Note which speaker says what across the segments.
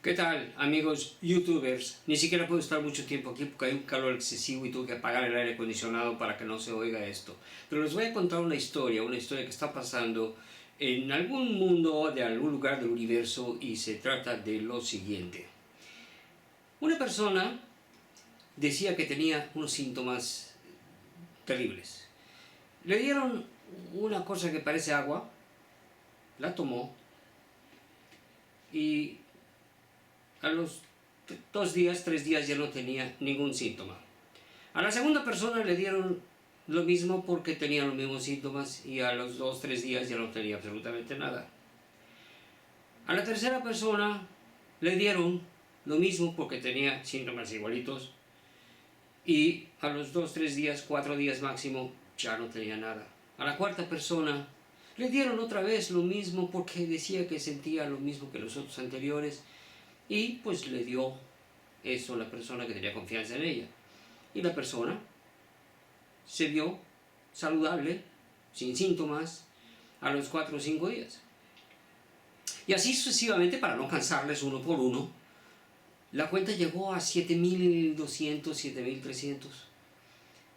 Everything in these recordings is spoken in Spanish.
Speaker 1: ¿Qué tal, amigos youtubers? Ni siquiera puedo estar mucho tiempo aquí porque hay un calor excesivo y tuve que apagar el aire acondicionado para que no se oiga esto. Pero les voy a contar una historia que está pasando en algún mundo de algún lugar del universo, y se trata de lo siguiente. Una persona decía que tenía unos síntomas terribles. Le dieron una cosa que parece agua, la tomó y a los 2 días, 3 días ya no tenía ningún síntoma. A la segunda persona le dieron lo mismo porque tenía los mismos síntomas y a los 2, 3 días ya no tenía absolutamente nada. A la tercera persona le dieron lo mismo porque tenía síntomas igualitos y a los 2, 3 días, 4 días máximo ya no tenía nada. A la cuarta persona le dieron otra vez lo mismo porque decía que sentía lo mismo que los otros anteriores, y pues le dio eso a la persona que tenía confianza en ella. Y la persona se vio saludable, sin síntomas, a los 4 o 5 días. Y así sucesivamente, para no cansarles uno por uno, la cuenta llegó a 7.200, 7.300.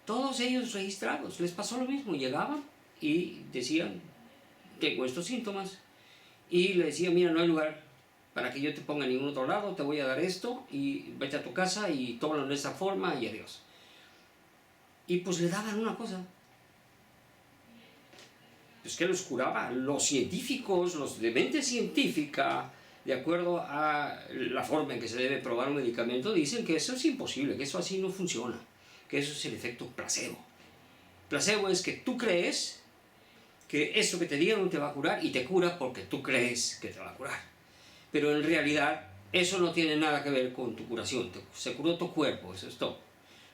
Speaker 1: Todos ellos registrados, les pasó lo mismo. Llegaban y decían: tengo estos síntomas. Y le decía: mira, no hay lugar para que yo te ponga en ningún otro lado, te voy a dar esto y vete a tu casa y tómalo de esa forma y adiós. Y pues le daban una cosa. Pues que los curaba. Los científicos, los de mente científica, de acuerdo a la forma en que se debe probar un medicamento, dicen que eso es imposible, que eso así no funciona, que eso es el efecto placebo. Placebo es que tú crees que eso que te dieron te va a curar y te cura porque tú crees que te va a curar. Pero en realidad eso no tiene nada que ver con tu curación. Se curó tu cuerpo, eso es todo.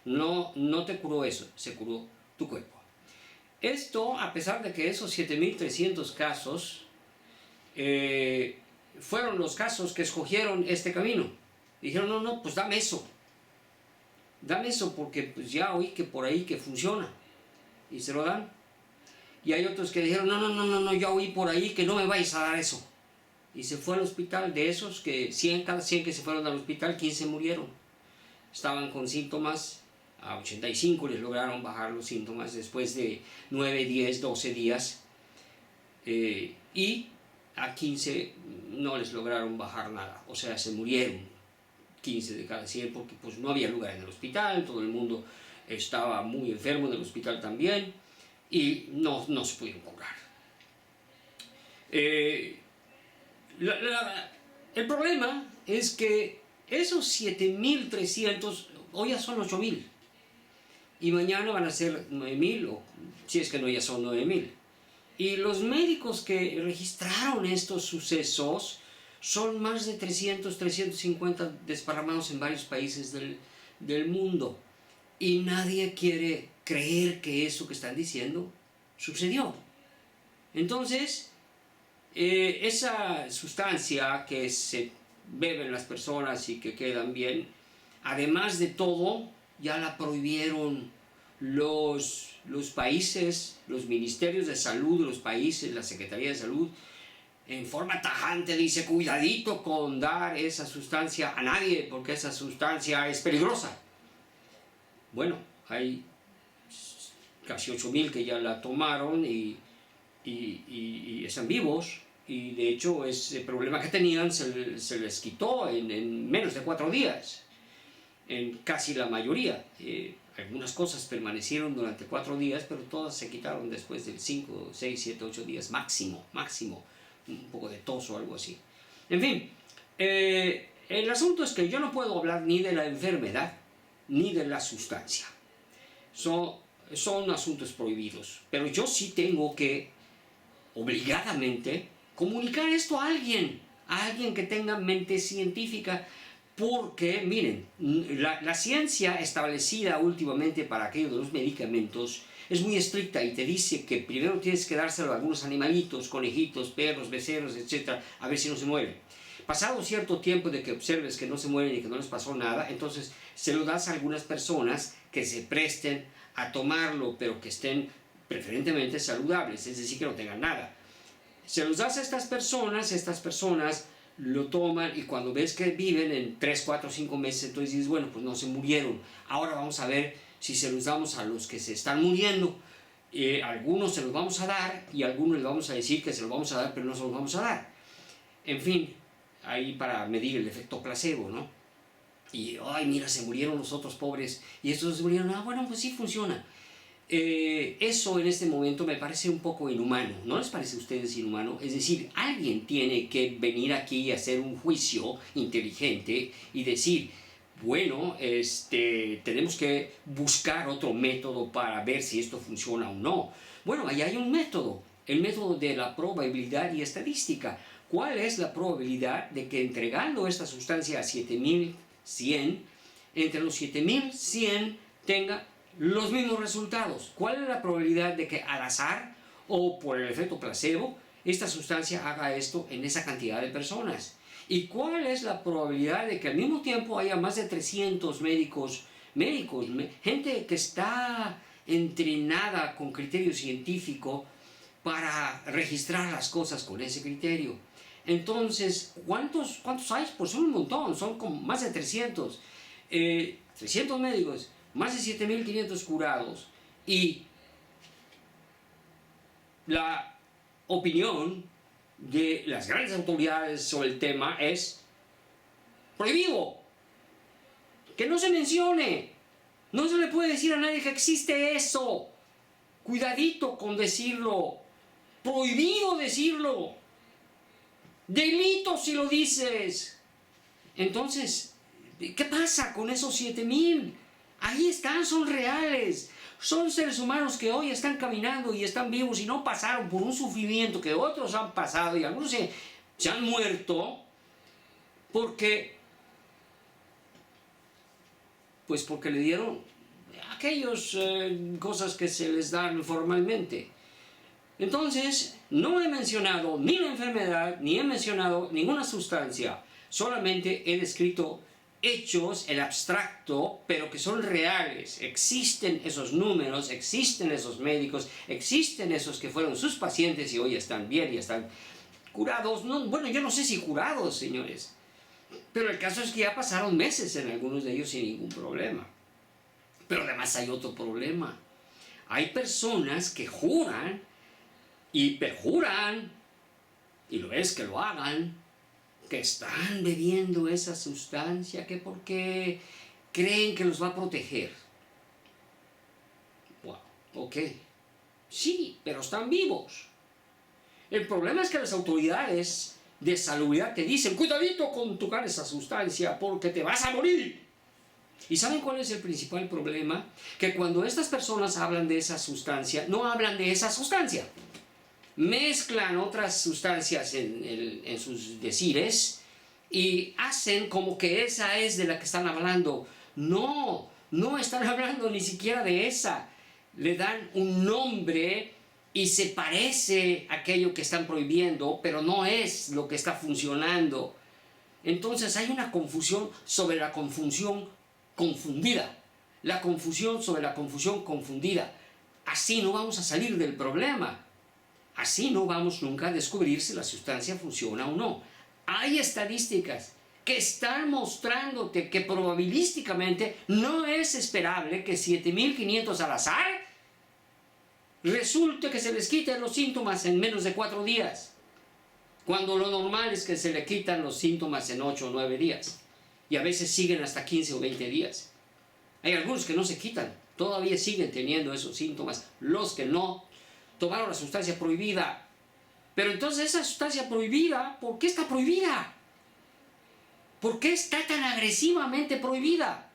Speaker 1: No te curó eso, se curó tu cuerpo. Esto, a pesar de que esos 7.300 casos fueron los casos que escogieron este camino. Dijeron: no, pues dame eso porque pues ya oí que por ahí que funciona, y se lo dan. Y hay otros que dijeron: no, ya oí por ahí que no me vais a dar eso. Y se fue al hospital. De esos que cada 100 que se fueron al hospital, 15 murieron. Estaban con síntomas. A 85 les lograron bajar los síntomas después de 9, 10, 12 días. Y a 15 no les lograron bajar nada. O sea, se murieron 15 de cada 100 porque pues no había lugar en el hospital. Todo el mundo estaba muy enfermo en el hospital también. Y no se pudieron curar. El problema es que esos 7.300 hoy ya son 8.000 y mañana van a ser 9.000, o si es que no ya son 9.000. Y los médicos que registraron estos sucesos son más de 300, 350 desparramados en varios países del mundo, y nadie quiere creer que eso que están diciendo sucedió. Entonces, esa sustancia que se beben las personas y que quedan bien, además de todo, ya la prohibieron los países, los ministerios de salud de los países, la Secretaría de Salud, en forma tajante dice: cuidadito con dar esa sustancia a nadie porque esa sustancia es peligrosa. Bueno, hay casi 8.000 que ya la tomaron y están vivos. Y de hecho ese problema que tenían se les quitó en menos de 4 días, en casi la mayoría. Algunas cosas permanecieron durante 4 días, pero todas se quitaron después de 5, 6, 7, 8 días máximo, un poco de tos o algo así. En fin, el asunto es que yo no puedo hablar ni de la enfermedad ni de la sustancia. Son asuntos prohibidos, pero yo sí tengo que obligadamente comunicar esto a alguien que tenga mente científica, porque miren, la ciencia establecida últimamente para aquello de los medicamentos es muy estricta y te dice que primero tienes que dárselo a algunos animalitos, conejitos, perros, becerros, etc., a ver si no se mueren. Pasado cierto tiempo de que observes que no se mueren y que no les pasó nada, entonces se lo das a algunas personas que se presten a tomarlo, pero que estén preferentemente saludables, es decir, que no tengan nada. Se los das a estas personas lo toman y cuando ves que viven en 3, 4, 5 meses, entonces dices, bueno, pues no se murieron. Ahora vamos a ver si se los damos a los que se están muriendo. Algunos se los vamos a dar y a algunos les vamos a decir que se los vamos a dar, pero no se los vamos a dar. En fin, ahí para medir el efecto placebo, ¿no? Y, ay, mira, se murieron los otros pobres y estos se murieron. Ah, bueno, pues sí funciona. Eso en este momento me parece un poco inhumano. ¿No les parece a ustedes inhumano? Es decir, alguien tiene que venir aquí y hacer un juicio inteligente y decir, bueno, tenemos que buscar otro método para ver si esto funciona o no. Bueno, ahí hay un método, el método de la probabilidad y estadística. ¿Cuál es la probabilidad de que entregando esta sustancia a 7100, entre los 7100 tenga los mismos resultados? ¿Cuál es la probabilidad de que al azar o por el efecto placebo esta sustancia haga esto en esa cantidad de personas? ¿Y cuál es la probabilidad de que al mismo tiempo haya más de 300 médicos, gente que está entrenada con criterio científico para registrar las cosas con ese criterio? Entonces, ¿cuántos hay? Pues son un montón, son como más de 300. 300 médicos, más de 7500 curados. Y la opinión de las grandes autoridades sobre el tema es prohibido, que no se mencione, no se le puede decir a nadie que existe eso, cuidadito con decirlo, prohibido decirlo, delito si lo dices. Entonces, ¿qué pasa con esos 7000? Ahí están, son reales. Son seres humanos que hoy están caminando y están vivos y no pasaron por un sufrimiento que otros han pasado y algunos se han muerto porque le dieron aquellas cosas que se les dan formalmente. Entonces, no he mencionado ni la enfermedad, ni he mencionado ninguna sustancia, solamente he descrito hechos, el abstracto, pero que son reales. Existen esos números, existen esos médicos, existen esos que fueron sus pacientes y hoy están bien y están curados. No, bueno, yo no sé si curados, señores, pero el caso es que ya pasaron meses en algunos de ellos sin ningún problema. Pero además hay otro problema. Hay personas que juran y perjuran, y lo es que lo hagan, que están bebiendo esa sustancia, que porque creen que los va a proteger. Wow, ok. Sí, pero están vivos. El problema es que las autoridades de salubridad te dicen, cuidadito con tocar esa sustancia porque te vas a morir. ¿Y saben cuál es el principal problema? Que cuando estas personas hablan de esa sustancia, no hablan de esa sustancia. Mezclan otras sustancias en sus decires y hacen como que esa es de la que están hablando. No, no están hablando ni siquiera de esa. Le dan un nombre y se parece a aquello que están prohibiendo, pero no es lo que está funcionando. Entonces hay una confusión sobre la confusión confundida. La confusión sobre la confusión confundida. Así no vamos a salir del problema. Así no vamos nunca a descubrir si la sustancia funciona o no. Hay estadísticas que están mostrándote que probabilísticamente no es esperable que 7500 al azar resulte que se les quiten los síntomas en menos de 4 días, cuando lo normal es que se le quitan los síntomas en 8 o 9 días, y a veces siguen hasta 15 o 20 días. Hay algunos que no se quitan, todavía siguen teniendo esos síntomas, los que no tomaron la sustancia prohibida. Pero entonces esa sustancia prohibida, ¿por qué está prohibida? ¿Por qué está tan agresivamente prohibida?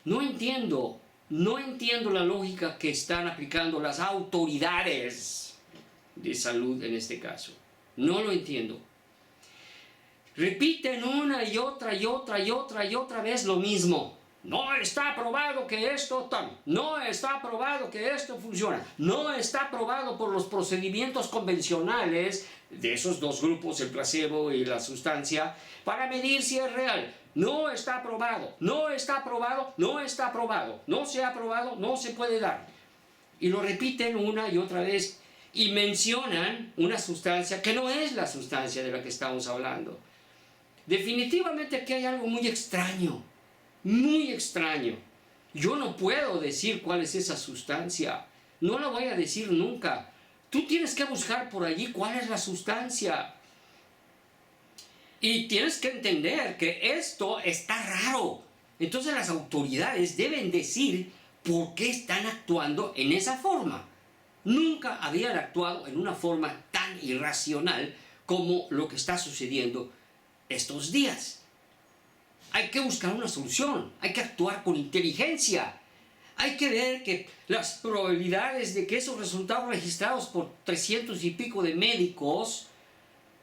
Speaker 1: No entiendo la lógica que están aplicando las autoridades de salud en este caso. No lo entiendo. Repiten una y otra vez lo mismo. No está probado que esto no está probado que esto funciona, no está probado por los procedimientos convencionales de esos dos grupos, el placebo y la sustancia, para medir si es real. No está probado, no está probado, no está probado, no se ha probado, no se puede dar. Y lo repiten una y otra vez. y mencionan una sustancia que no es la sustancia de la que estamos hablando. Definitivamente aquí hay algo muy extraño, muy extraño. Yo no puedo decir cuál es esa sustancia, no la voy a decir nunca. Tú tienes que buscar por allí cuál es la sustancia. Y tienes que entender que esto está raro. Entonces las autoridades deben decir por qué están actuando en esa forma. Nunca habían actuado en una forma tan irracional como lo que está sucediendo estos días. Hay que buscar una solución, hay que actuar con inteligencia. Hay que ver que las probabilidades de que esos resultados registrados por 300 y pico de médicos,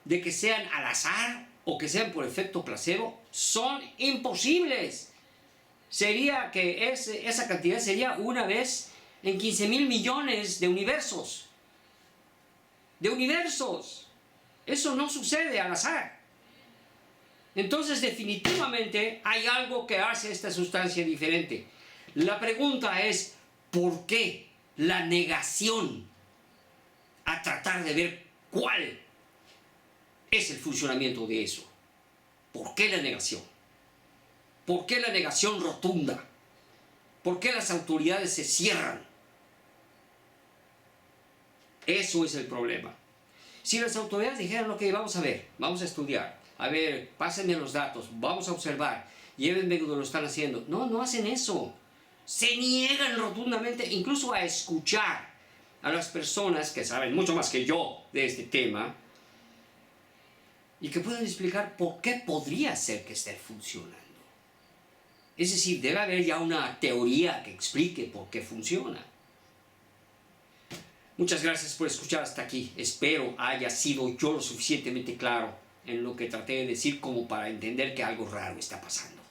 Speaker 1: de que sean al azar o que sean por efecto placebo, son imposibles. Sería que esa cantidad sería una vez en 15.000 millones de universos. De universos. Eso no sucede al azar. Entonces, definitivamente hay algo que hace esta sustancia diferente. La pregunta es, ¿por qué la negación a tratar de ver cuál es el funcionamiento de eso? ¿Por qué la negación? ¿Por qué la negación rotunda? ¿Por qué las autoridades se cierran? Eso es el problema. Si las autoridades dijeran, ok, vamos a ver, vamos a estudiar, a ver, pásenme los datos, vamos a observar, llévenme donde lo están haciendo. No, no hacen eso. Se niegan rotundamente incluso a escuchar a las personas que saben mucho más que yo de este tema y que pueden explicar por qué podría ser que esté funcionando. Es decir, debe haber ya una teoría que explique por qué funciona. Muchas gracias por escuchar hasta aquí. Espero haya sido yo lo suficientemente claro en lo que traté de decir como para entender que algo raro está pasando.